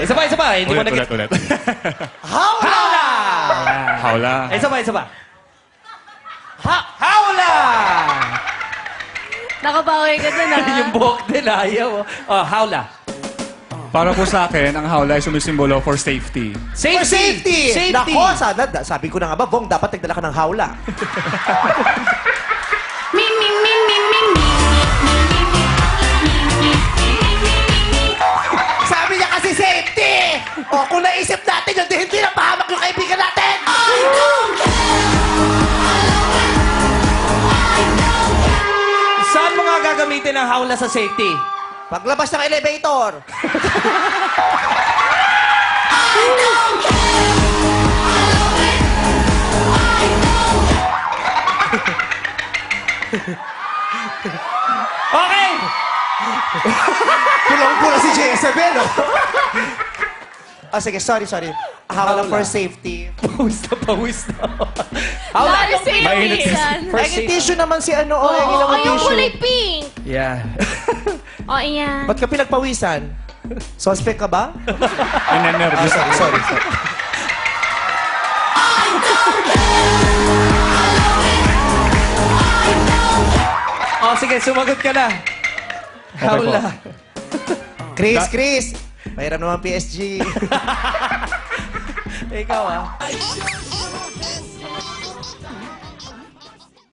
Isa pa, isa pa. Hindi mo Ulit. Hawla! Hawla. Isa pa, isa pa. Hawla! Nakabawi ka dun, ah. Yung buhok din, ayaw. Oh, hawla. Para po sa akin, ang hawla ay sumisimbolo for safety. For safety! Safety! Nako, sabi ko na nga ba, Bong, dapat nagdala ka ng hawla. Ming, ming, ming, ming, ming, Sabi niya kasi safety! O, kung naisip natin yun, di hindi na pahamak yung kaibigan natin! Saan mo nga gagamitin ang hawla sa safety? Paglabas ng elevator! Okay! Pulang-pula si Jezebel, no? Sige, sorry. Hawla for safety. Pawis na, pawis na. Lalo sa Mainit. iyan. For Ay, safety. tissue naman si ano, Oo, ay, oh, naman yung tissue. kulay pink. Yeah. O, iyan. Ba't ka pinagpawisan? Suspect ka ba? Nervous. Sorry. Oh, sige, sumagot ka na. Hawla. Chris, Mayroon naman PSG. Ikaw, ah.